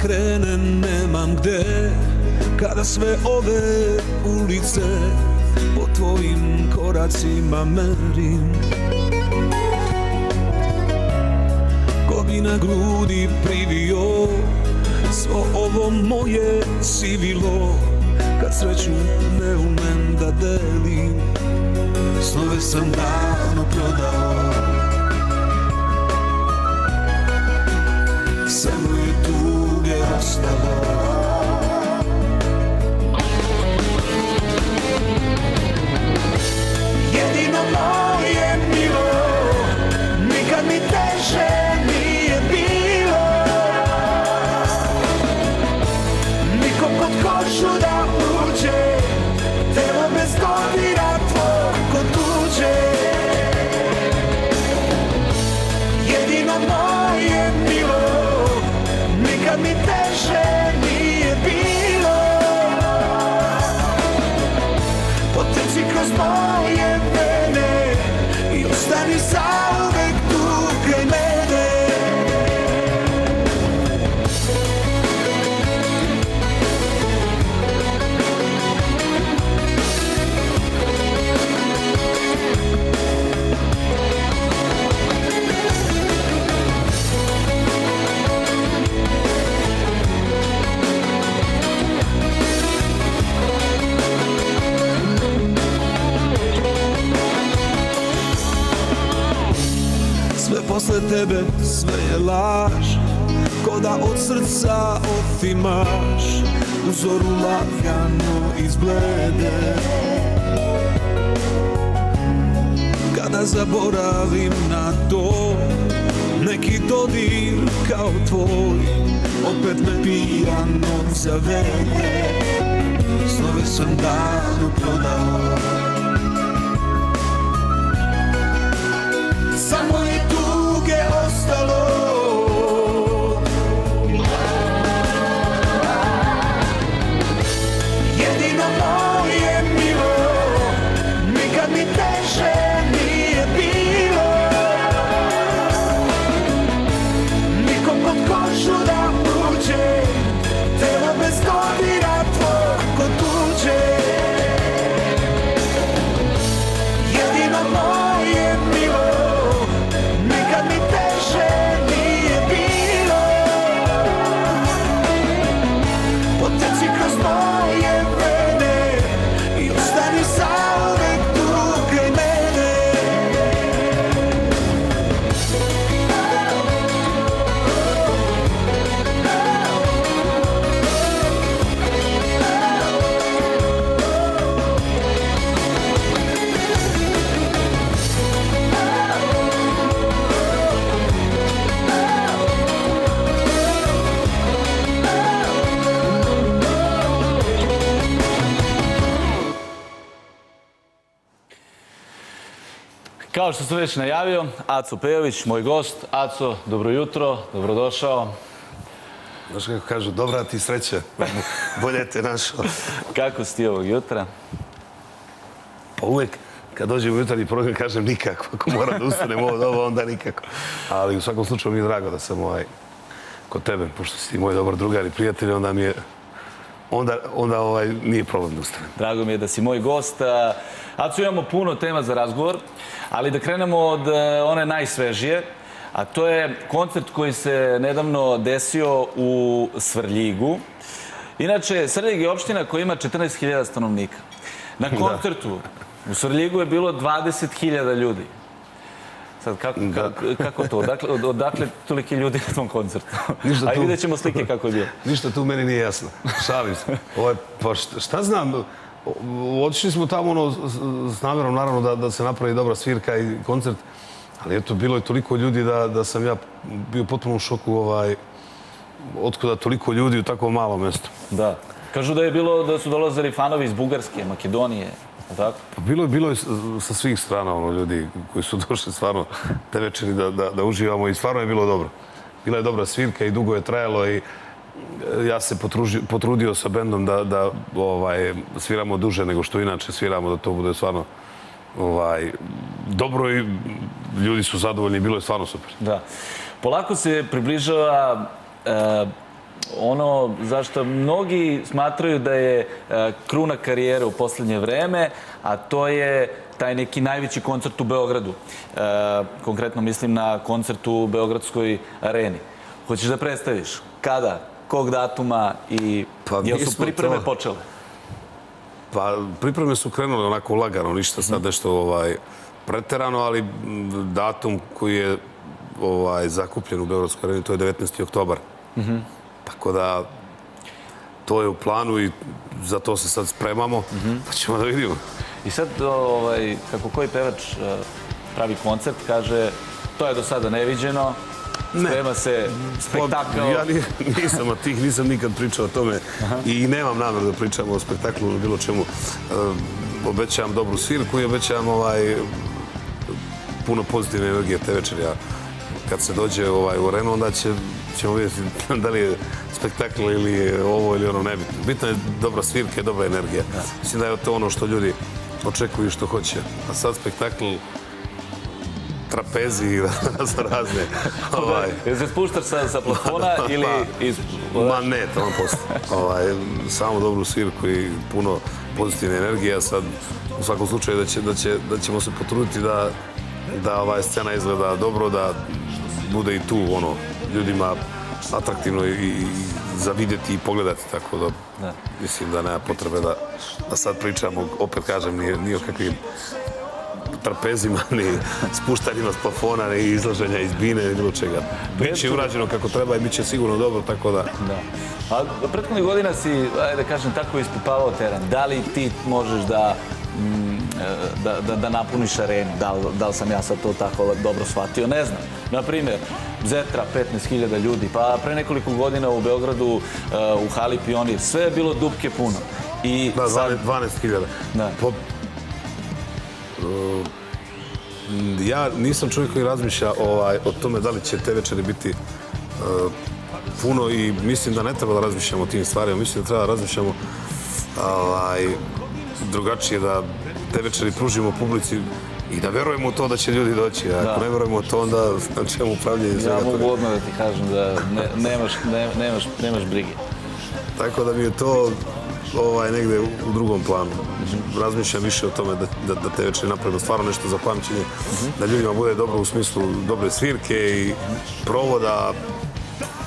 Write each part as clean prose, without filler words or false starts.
krenem nemam gde, kada sve ove ulice po tvojim koracima merim. Ko bi na grudi privio svo ovo moje sivilo, kad sreću ne umem da delim, snove sam davno prodao. Samo je tuge ostalo. Jedino moje milo, nikad mi teže nije bilo. Niko pod kožu da uđe, telo bez dodira tvoj kod tuđe. Jedino moje milo, nikad mi teže nije bilo. Poteci kroz moje vene i ostani zauvek tu kraj mene. Sve posle tebe, sve je laž, ko da od srca otimaš, u zoru lagano izblede. Kada zaboravim na to, neki dodir kao tvoj, opet me pijano zavede. Snove sam davno prodao. Samo je tuge ostalo. Jedino moje milo, nikad mi teže nije bilo. Nikom pod kožu da uđe, telo bez dodira tvoj kod tuđe. Jedino moje milo, nikad mi teže nije bilo. Poteci kroz moje vene i ostani zauvek tu kraj mene. Kao što sam već najavio, Aco Pejović, moj gost. Aco, dobro jutro, dobrodošao. Znaš kako kažu, dobra ti sreća, bolje te našao. Kako si ti ovog jutra? Pa uvek kad dođem u jutarnji program kažem nikako, ako moram da ustanem ovo doba, onda nikako. Ali u svakom slučaju mi je drago da sam kod tebe, pošto si ti moj dobar drugar i prijatelj, onda mi je onda nije problem da ustanem. Drago mi je da si moj gost. Aco, imamo puno tema za razgovor, ali da krenemo od one najsvežije, a to je koncert koji se nedavno desio u Svrljigu. Inače, Svrljig je opština koja ima 14.000 stanovnika. Na koncertu u Svrljigu je bilo 20.000 ljudi. Sad, kako to? Odakle toliki ljudi na tom koncertu? A vidjet ćemo slike kako je bilo. Ništa tu meni nije jasno. Šalim se. Pa šta znam, otišli smo tamo s namjerom, naravno, da se napravi dobra svirka i koncert, ali eto, bilo je toliko ljudi da sam ja bio potpuno u šoku otkuda toliko ljudi u tako malom mjestu. Da. Kažu da su dolazili fanovi iz Bugarske, Makedonije. Bilo je sa svih strana ljudi koji su došli stvarno te večeri da uživamo i stvarno je bilo dobro. Bila je dobra svirka i dugo je trajalo i ja se potrudio sa bendom da sviramo duže nego što inače sviramo, da to bude stvarno dobro i ljudi su zadovoljni i bilo je stvarno super. Da. Polako se približava ono zašto mnogi smatraju da je kruna karijere u posljednje vreme, a to je taj neki najveći koncert u Beogradu. Konkretno mislim na koncert u Beogradskoj areni. Hoćeš da predstaviš? Kada? Kog datuma? I jel su pripreme počele? Pa pripreme su krenule onako lagano, ništa sad nešto preterano, ali datum koji je zakupljen u Beogradskoj areni, to je 19. oktobar. Tako da to je u planu i za to se sad spremamo, pa ćemo da vidimo. I sad, kako koji pevač pravi koncert, kaže to je do sada neviđeno, sprema se spektakl. Ja nisam od tih, nisam nikad pričao o tome i nemam namjer da pričam o spektaklu ili bilo čemu. Obećavam dobru svirku i obećavam puno pozitivne energije te večeri. Kad se dođe u arenu, onda ćemo vidjeti da li je spektakl ili ovo ili ono nebitno. Bitno je dobra svirka i dobra energija. Mislim da je to ono što ljudi očekuju i što hoće. A sad spektakl, trapezi i razne. Jel se spuštaš sa plafona ili... Ma ne, to vam posle. Samo dobru svirku i puno pozitivne energije. Sad, u svakom slučaju, da ćemo se potruditi da scena izgleda dobro, da bude i tu ljudima atraktivno i za vidjeti i pogledati, tako da mislim da nema potrebe da sad pričamo, opet kažem, ni o kakvim trapezima, ni spuštanjima s plafona, ni izlaženja iz bine, ni bilo čega. Biće urađeno kako treba i bit će sigurno dobro, tako da... A prethodnih godina si, ajde kažem, tako ispipavao teren. Da li ti možeš da napuniš arenu? Da li sam ja sad to tako dobro shvatio? Ne znam. Naprimjer, Zetra, 15.000 ljudi, pa pre nekoliko godina u Beogradu, u hali Pionir, sve je bilo dupke puno. Da, 12.000. Ja nisam čovjek koji razmišlja o tome da li će te večeri biti puno i mislim da ne treba da razmišljamo o tim stvarima. Mislim da treba da razmišljamo drugačije, da te večeri pružimo publici i da verujemo u to da će ljudi doći. Ako ne verujemo u to, onda na čemu upravljaju svega toga. Ja mogu odmah da ti kažem da nemaš brige. Tako da mi je to negde u drugom planu. Razmišljam više o tome da te večeri napravimo stvarno nešto za pamćenje, da ljudima bude dobro u smislu dobre svirke i provoda.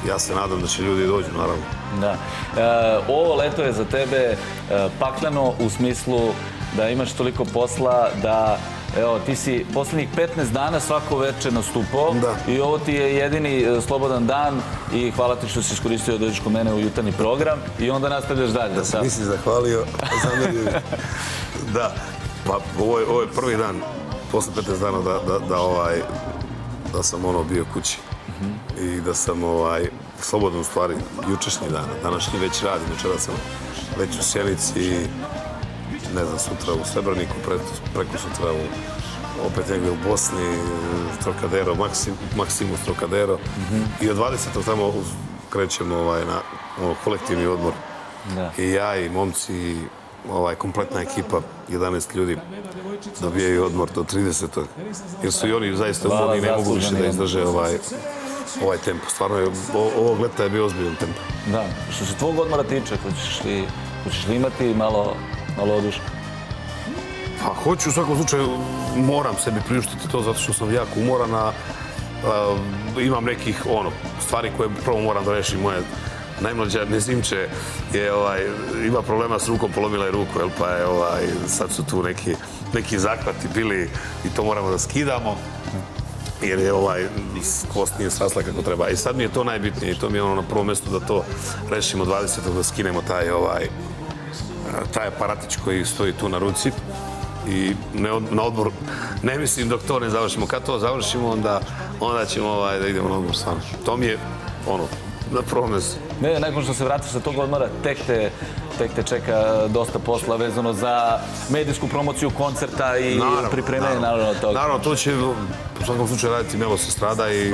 Ja se nadam da će ljudi dođu, naravno. Da. Ovo leto je za tebe pakleno u smislu da imaš toliko posla da, evo, ti si poslednjih 15 dana svako večer nastupao i ovo ti je jedini slobodan dan i hvala ti što si iskoristio da dođeš kod mene u jutarnji program i onda nastavljaš dalje. Da se nisi zahvalio, da, pa ovo je prvi dan posle 15 dana da sam bio kući i da sam slobodan u stvari jučešnji dan, današnji već radim, večera sam već u Sjenici, ne znam, sutra u Srebrniku, preko sutra opet negdje u Bosni, Trocadero, Maximus Trocadero i od 20. tamo krećemo na kolektivni odmor. I ja i momci i kompletna ekipa, 11 ljudi dobijaju odmor do 30. jer su i oni zaista umorni i ne mogu više da izdrže ovaj tempo. Stvarno, ovog leta je bio ozbiljan tempo. Da, što se tvojeg odmora tiče, hoćeš li imati malo oduška? Pa hoću, u svakom slučaju moram sebi priuštiti to zato što sam jako umoran, a imam nekih stvari koje prvo moram da rešim. Moja najmlađa Nezimče ima problema s rukom, polomila je ruku, pa je sad su tu neki zahvati bili i to moramo da skidamo jer je kost nije srasla kako treba. I sad mi je to najbitnije i to mi je na prvom mjestu da to rešimo 20. da skinemo taj aparatić koji stoji tu na ruci i na odmor, ne mislim dok to ne završimo. Kad to završimo, onda ćemo da idemo na odmor stvarno. To mi je na prvom mjestu. Ne, nakon što se vratiš sa tog odmora, tek te čeka dosta posla vezano za medijsku promociju koncerta i pripremanje naravno toga. Naravno, to će u svakom slučaju raditi Melo Sestrada i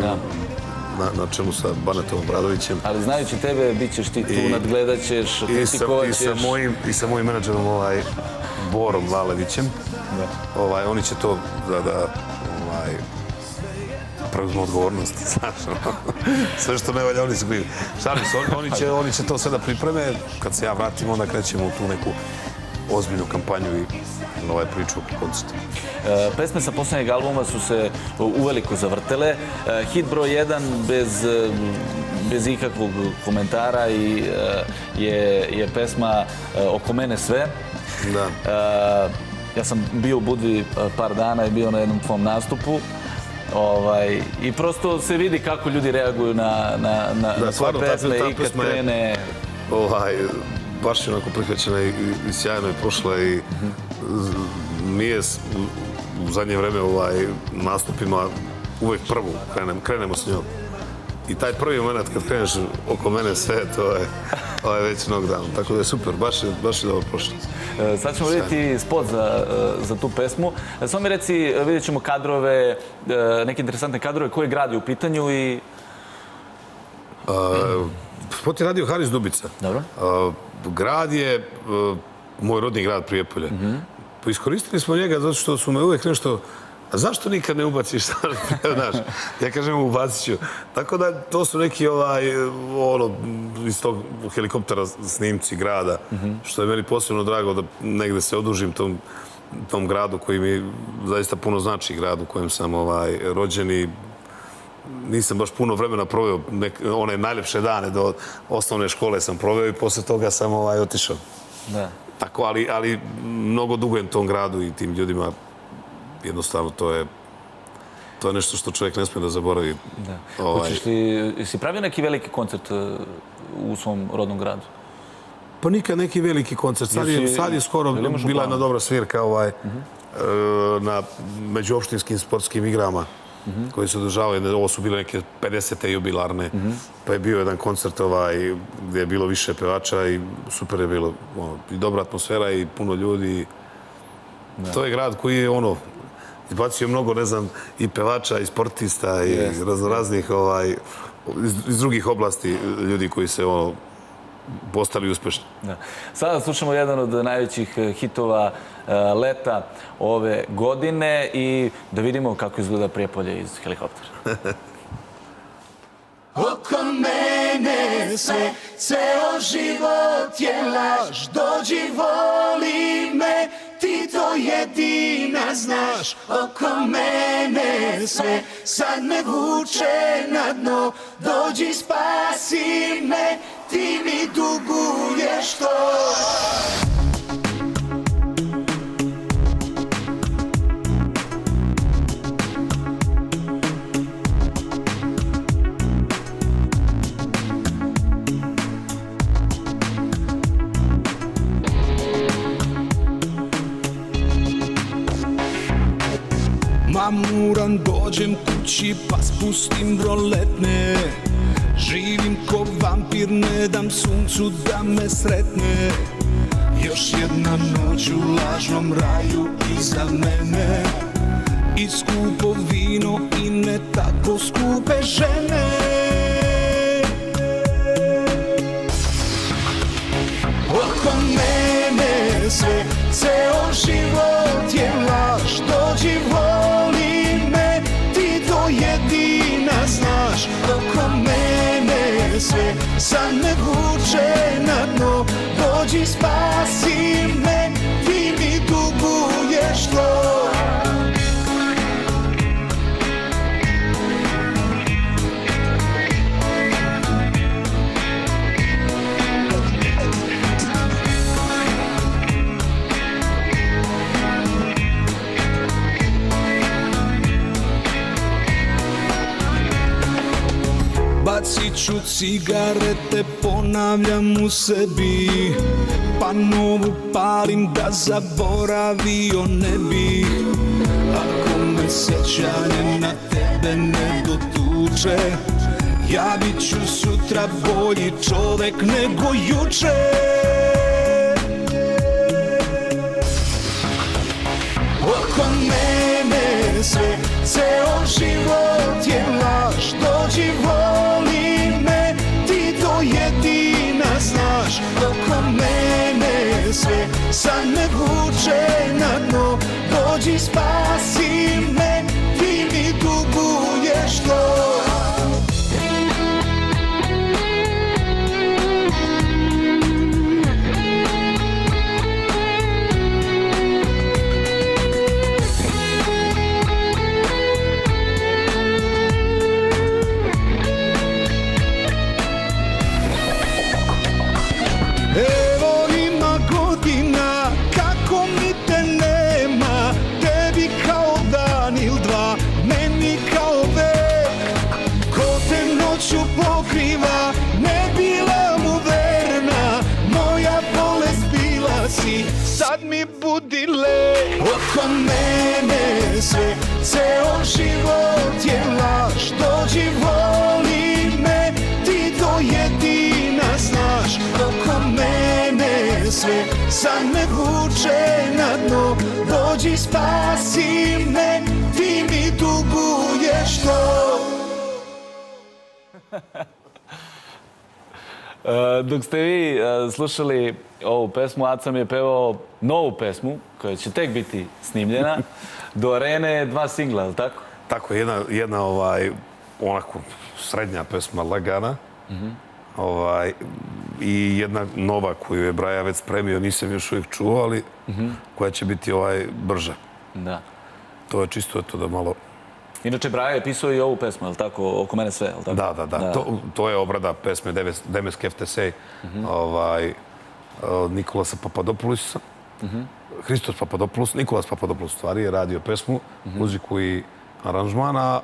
na čelu sa Banetom Obradovićem. Ali znajući tebe, bit ćeš ti tu, nadgledat ćeš, kritikovat ćeš. I sa mojim menadžerom Borom Lalevićem. Oni će to preuzmu odgovornost. Znaš, sve što ne valja, oni su krivi. Šalim se, oni će to sve da pripreme. Kad se ja vratim, onda krećemo u tu neku ozbiljnu kampanju i nove priču o koncertu. Pesme sa posljednjeg albuma su se uveliko zavrtele. Hit broj 1 bez ikakvog komentara i je pesma Oko mene sve. Da. Ja sam bio u Budvi par dana i bio na jednom tvom nastupu. I prosto se vidi kako ljudi reaguju na svoje pesme i kad krene... Baš je onako prihvaćena i sjajno je prošla i nije u zadnje vreme nastupima uvek prvu krenemo s njom. I taj prvi moment kad kreneš Oko mene sve, to je već knockdown. Tako da je super, baš je dobro prošlo. Sad ćemo vidjeti spot za tu pesmu. Samo mi reci, vidjet ćemo kadrove, neke interesantne kadrove, koji grad je u pitanju i... Spot je radio Haris Dubica. Dobro. Grad je moj rodni grad Prijepolje. Iskoristili smo njega zato što su me uvek nešto... A zašto nikad ne ubaciš sad? Znaš, ja kažem ubacit ću. Tako da to su neki iz tog helikoptera snimci grada, što je meni posebno drago da negde se odužim tom gradu koji mi zaista puno znači, grad u kojem sam rođen i nisam baš puno vremena proveo, one najljepše dane do osnovne škole sam proveo i posle toga sam otišao. Tako, ali mnogo dugujem tom gradu i tim ljudima. Jednostavno, to je nešto što čovjek ne smije da zaboravi. Jesi pravio neki veliki koncert u svom rodnom gradu? Pa nikad neki veliki koncert. Sad je skoro bila jedna dobra svirka na međuopštinskim sportskim igrama koji se održavaju. Ovo su bile neke 50. jubilarne. Pa je bio jedan koncert gdje je bilo više pevača i super je bilo. I dobra atmosfera i puno ljudi. To je grad koji je izbacio mnogo, ne znam, i pevača, i sportista, i raznih iz drugih oblasti ljudi koji se postali uspešni. Sada slušamo jedan od najvećih hitova leta ove godine i da vidimo kako izgleda Prijepolje iz helikoptera. Oko mene sve, ceo život je laž, dođi voli me, ti to jedina znaš. Oko mene sve, sad me vuče na dno, dođi spasi me, ti mi duguješ to. Mamuran dođem kući pa spustim roletne, živim ko vampir, ne dam suncu da me sretne. Još jedna noć u lažnom raju iza mene, i skupo vino i ne tako skupe žene. Oko mene sve, ceo život je laž, dođi voli me, ti to jedina znaš. Oko mene sve, sad me vuče na dno, dođi spasi me, ti mi duguješ to. Bacit ću cigarete, ponavljam u sebi, pa novu palim da zaboravio ne bih. Ako me sjećanje na tebe ne dotuče, javit ću sutra bolji čovek nego juče. Oko mene sve, ceo život je laž, dođi voli me, ti to jedina znaš. Oko mene sve, sad me vuče na dno, dođi spasi me, ti mi duguješ što. Evo ima godina kako mi te nema, tebi kao dan il dva, meni kao vek. Ko te noću pokriva, ne bila mu verna, moja bolest bila si, sad mi budi lek. Oko mene sve, ceo život je laž, dođi voli me, ti to jedina znaš. Oko mene sve, sad me vuče na dno, dođi spasi me, ti mi duguješ to. Dok ste vi slušali ovu pesmu, Aca mi je pevao novu pesmu, koja će tek biti snimljena. Do Arene 2 singla, je li tako? Tako, jedna onako srednja pesma, lagana. I jedna nova koju je Braja već spremio, nisam još uvijek čuo, ali koja će biti brža. Da. To je čisto to da malo... Inače, Braja je pisao i ovu pesmu, je li tako? Oko mene sve, je li tako? Da. To je obrada pesme Demes Keftesej od Nikolasa Papadopoulosa. Hristos Papadopoulos, Nikolas Papadopoulos stvari je radio pesmu, muziku i aranžmana.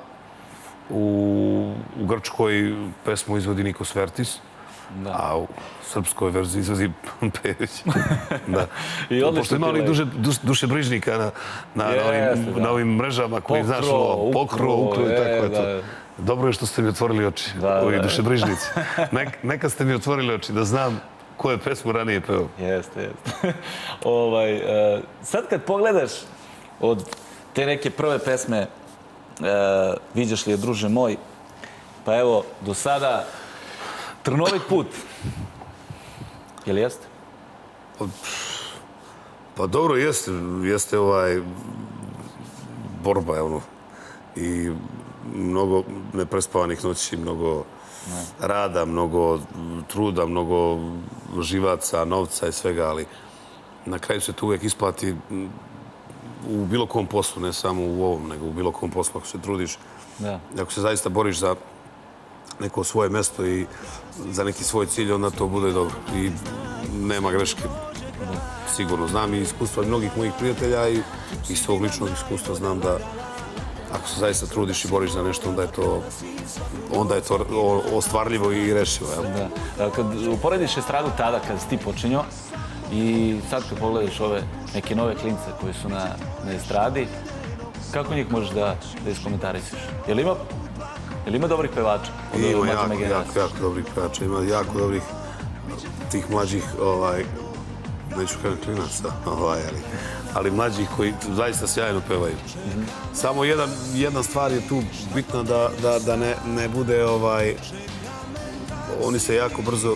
U Grčkoj pesmu izvodi Nikos Vertis, a u srpskoj verziji izvodi Pejović. Pošto ima onih dušebrižnika na ovim mrežama koji, znaš, Pokro, Ukro i tako je to. Dobro je što ste mi otvorili oči, ovi dušebrižnici. Neka ste mi otvorili oči da znam ko je pesmu ranije peo. Jeste. Sad kad pogledaš od te neke prve pesme Viđaš li je, druže moj, pa evo, do sada trnovit put. Je li jeste? Pa dobro, jeste borba, ono, i mnogo neprespavanih noći, mnogo rada, mnogo truda, mnogo živaca, novca i svega, ali na kraju se to uvijek isplati u bilo kom poslu, ne samo u ovom, nego u bilo kom poslu, ako se trudiš. Ako se zaista boriš za neko svoje mesto i za neki svoj cilj, onda to bude dobro. I nema greške. Sigurno znam i iskustva mnogih mojih prijatelja i iz svog ličnog iskustva znam da ako se zaista trudiš i boriš za nešto, onda je to ostvarljivo i rešivo. Da. Kad uporediš estradu tada, kad si ti počinjao, i sad kad pogledaš ove neke nove klince koji su na estradi, kako njih možeš da iskomentarisiš? Je li ima dobrih pevača? Ima jako dobrih pevača. Ima jako dobrih tih mlađih, neću kažem klinaca, ali mlađih koji zaista sjajno pevaju. Samo jedna stvar je tu bitna da ne bude, oni se jako brzo,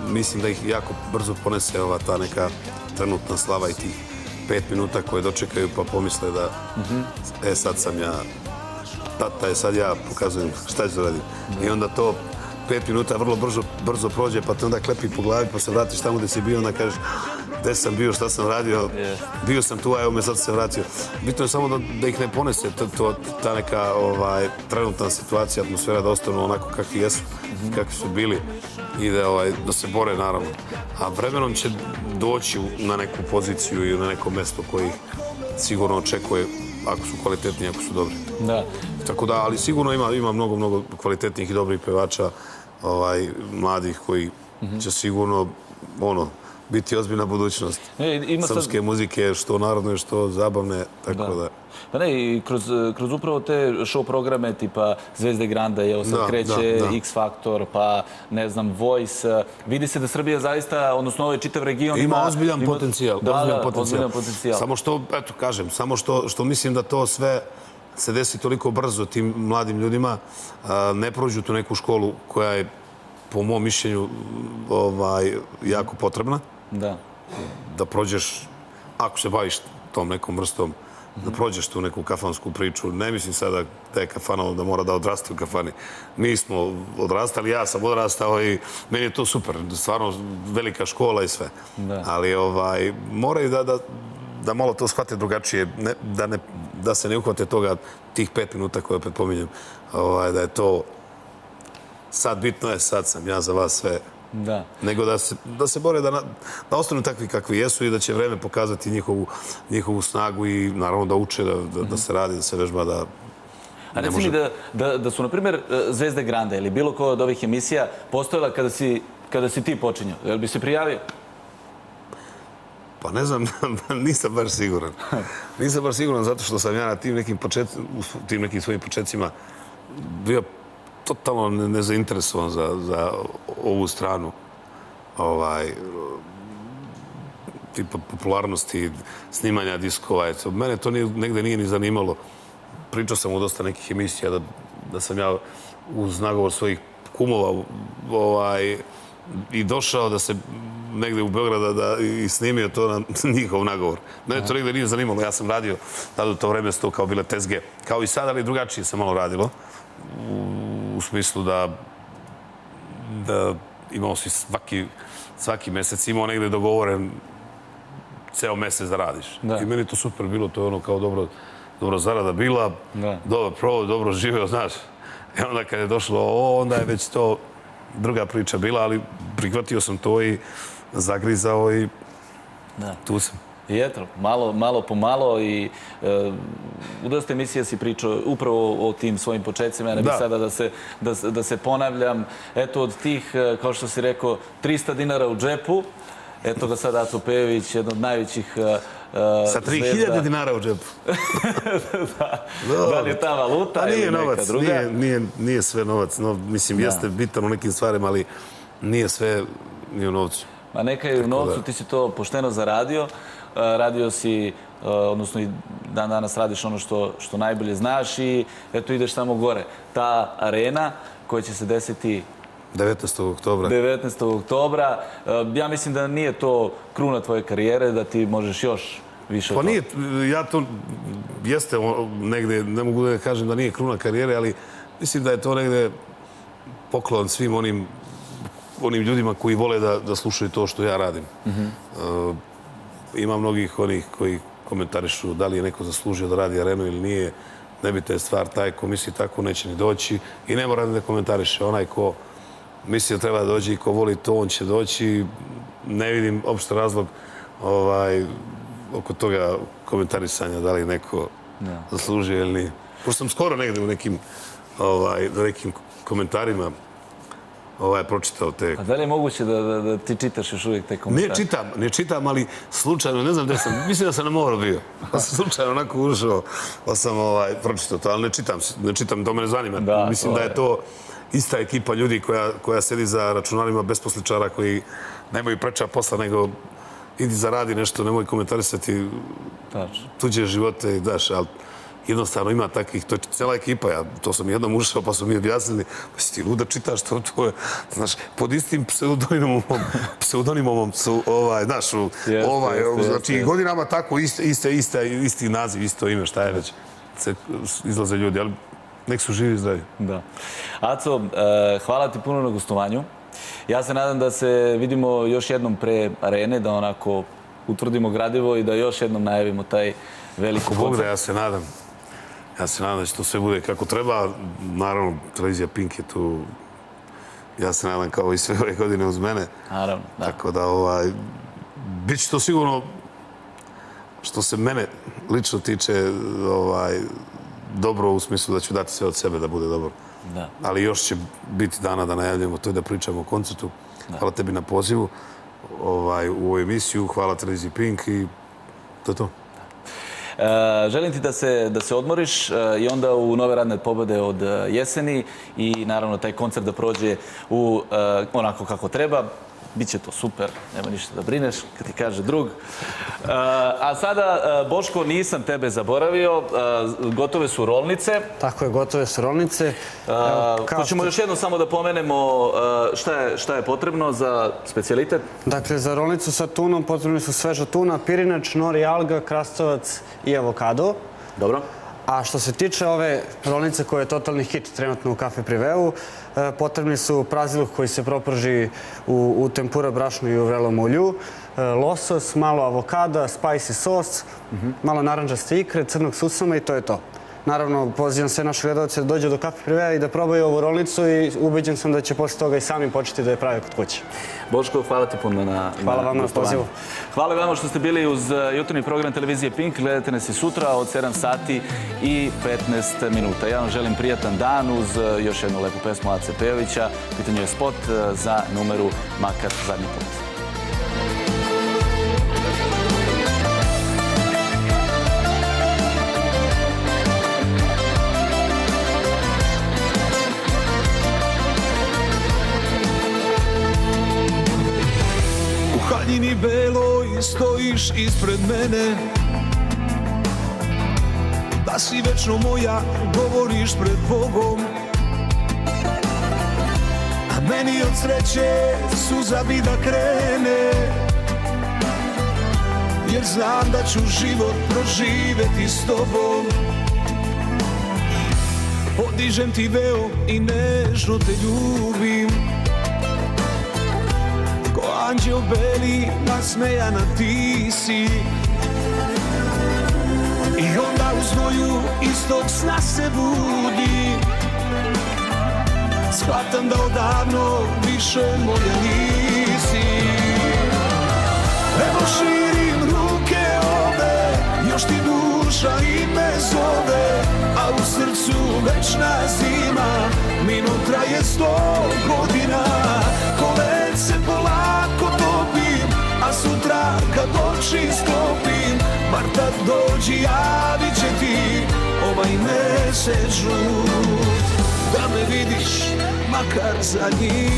mislim da ih jako brzo ponese ta neka trenutna slava i tih 5 minuta koje dočekaju pa pomisle da sad sam ja, tata sad ja pokazujem šta ću radim. I onda to 5 minuta vrlo brzo prođe pa te onda klepi po glavi pa se vratiš tamo gde si bio, onda kažeš gde sam bio, šta sam radio, bio sam tu, a evo me sad se vratio. Bitno je samo da ih ne ponese ta neka trenutna situacija, atmosfera, da ostanu onako kakvi jesu, kakvi su bili i da se bore, naravno. A vremenom će doći na neku poziciju i na neko mesto koji ih sigurno očekuje ako su kvalitetni, ako su dobri. Da. Tako da, ali sigurno ima mnogo kvalitetnih i dobrih pevača, mladih koji će sigurno, biti ozbiljna budućnost srpske muzike, što narodne, što zabavne, tako da... Pa ne, i kroz upravo te show programe tipa Zvezde Granda, evo sad kreće X Factor, pa ne znam, Voice, vidi se da Srbija zaista, odnosno ovaj čitav region ima ozbiljan potencijal. Ozbiljan potencijal. Samo što, eto kažem, samo što mislim da to sve se desi toliko brzo tim mladim ljudima, ne prođu tu neku školu koja je, po mom mišljenju, jako potrebna. Da prođeš, ako se baviš tom nekom vrstom da prođeš tu neku kafansku priču. Ne mislim sada da je kafanovo da mora da odrasti u kafani. Mi smo odrastali, ja sam odrastao i meni je to super. Stvarno velika škola i sve. Ali moraju da malo to shvate drugačije, da se ne uhvate toga tih 5 minuta koje opet pominjem, da je to sad bitno je, sad sam ja za vas sve. Nego da se bore da ostanu takvi kakvi jesu i da će vreme pokazati njihovu snagu i naravno da uče, da se radi, da se vežba, da... A reci mi da su, na primjer, Zvezde Granda ili bilo ko od ovih emisija postojala kada si ti počinjao, jel bi se prijavio? Pa ne znam, nisam baš siguran. Nisam baš siguran zato što sam ja na tim nekim svojim početcima bio totalno nezainteresovan za ovu stranu tipa popularnosti, snimanja diskova. Mene to negde nije ni zanimalo. Pričao sam u dosta nekih emisija da sam ja uz nagovor svojih kumova i došao da se negde u Beograda i snimio to na njihov nagovor. Mene to negde nije zanimalo. Ja sam radio tada u to vreme to kao bile tezge. Kao i sad, ali drugačije se malo radilo. U smislu da imao si svaki mesec imao negde dogovoren ceo mesec da radiš. I meni to super bilo. To je ono kao dobro zarada bila, dobro provod, dobro živeo, znaš. I onda kad je došlo onda je već to druga priča bila, ali prihvatio sam to i zagrizao i tu sam. I eto, malo po malo i u dosta emisija si pričao upravo o tim svojim početcima. Ja ne bih sada da se ponavljam. Eto, od tih, kao što si rekao, 300 dinara u džepu, eto ga sad Aco Pejović, jedan od najvećih sa 3000 dinara u džepu. Da li je ta valuta ili neka druga? Nije sve novac. Mislim, jeste bitan u nekim stvarima, ali nije sve ni u novcu. Ma neka je u novcu, ti si to pošteno zaradio. Radio si, odnosno i dan danas radiš ono što najbolje znaš i eto ideš samo gore. Ta arena koja će se desiti 19. oktobra. 19. oktobra. Ja mislim da nije to kruna tvoje karijere, da ti možeš još više od toga. Pa nije, ja to jeste negde, ne mogu da kažem da nije kruna karijere, ali mislim da je to negde poklon svim onim ljudima koji vole da slušaju to što ja radim. Ima mnogih onih koji komentarišu da li je neko zaslužio da radi arenu ili nije. Ne bi te stvar, taj ko misli tako neće ni doći i ne mora da komentariše. Onaj ko misli da treba da dođe i ko voli to, on će doći. Ne vidim opšte razlog oko toga komentarisanja da li neko zaslužio ili nije. Pošto sam skoro negde u nekim komentarima pročitao te... A da li je moguće da ti čitaš još uvijek te komentare? Ne čitam, ali slučajno, ne znam gde sam, mislim da sam na moru bio. Pa sam slučajno onako ušao, pa sam pročitao to, ali ne čitam, to me ne zanima. Mislim da je to ista ekipa ljudi koja sedi za računarima besposličara koji nemaju preča posla, nego idi zaradi nešto, nemoj komentarisati tuđe živote i daš, ali jednostavno ima takvih, to je cela ekipa, to sam jednom ušao pa su mi objasnili, pa si ti luda čitaš to je, znaš, pod istim pseudonimom su, znaš, znači godinama tako isti naziv, isto ime, šta je već, izlaze ljudi, ali nek su živi i zdravi. Da. Aco, hvala ti puno na gostovanju. Ja se nadam da se vidimo još jednom pre arene, da onako utvrdimo gradivo i da još jednom najavimo taj veliki koncert. Bog da, ja se nadam. Ja se nadam da će to sve bude kako treba. Naravno, televizija Pink je tu, ja se nadam kao i sve ove godine uz mene. Naravno, da. Tako da, bit će to sigurno, što se mene lično tiče, dobro u smislu da ću dati sve od sebe da bude dobro. Ali još će biti dana da najavljamo to i da pričamo o koncertu. Hvala tebi na pozivu u ovu emisiju. Hvala televiziji Pink i to je to. Želim ti da se odmoriš i onda u nove radne pobede od jeseni i naravno taj koncert da prođe onako kako treba. Biće to super, nema ništa da brineš, kad ti kaže drug. A sada, Boško, nisam tebe zaboravio, gotove su rolnice. Tako je, gotove su rolnice. Hoćemo još jednom samo da pomenemo šta je potrebno za specijalitet? Dakle, za rolnicu sa tunom potrebni su sveža tuna, pirinač, nori, alga, krastavac i avokado. Dobro. A što se tiče ove rolnice koja je totalni hit trenutno u Kafe Priveu, potrebni su praziluk koji se proprži u tempura brašnu i u vrelom ulju, losos, malo avokada, spicy sos, malo narandžaste ikre, crnog susama i to je to. Naravno, pozivam sve naše gledalce da dođu do Kafe Privea i da probaju ovu rolnicu i ubeđen sam da će posle toga i sami početi da je prave kod kuće. Boško, hvala ti puno na Hvala vam na pozivu. Hvala vama što ste bili uz jutarnji program televizije Pink. Gledajte nas i sutra od 7 sati i 15 minuta. Ja vam želim prijatan dan uz još jednu lepu pesmu Ace Pejovića. Pitanje je spot za numeru Makar zadnji put. U haljini beloj stojiš ispred mene, da si večno moja, govoriš pred Bogom. A meni od sreće suza bi da krene, jer znam da ću život proživeti s tobom. Podižem ti veo i nežno te ljubim, ko anđeo beli, nasmejana ti si. I onda u znoju istog sna se budim, shvatam da odavno više moja nisi. Evo širim ruke ove, još ti duša ime zove, a u srcu večna zima, minut traje 100 godina. Ko led se polako topim, a sutra kad oči sklopim, bar tad dođi, javit će ti ovaj mesec žut, da me vidiš makar zadnji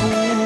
put.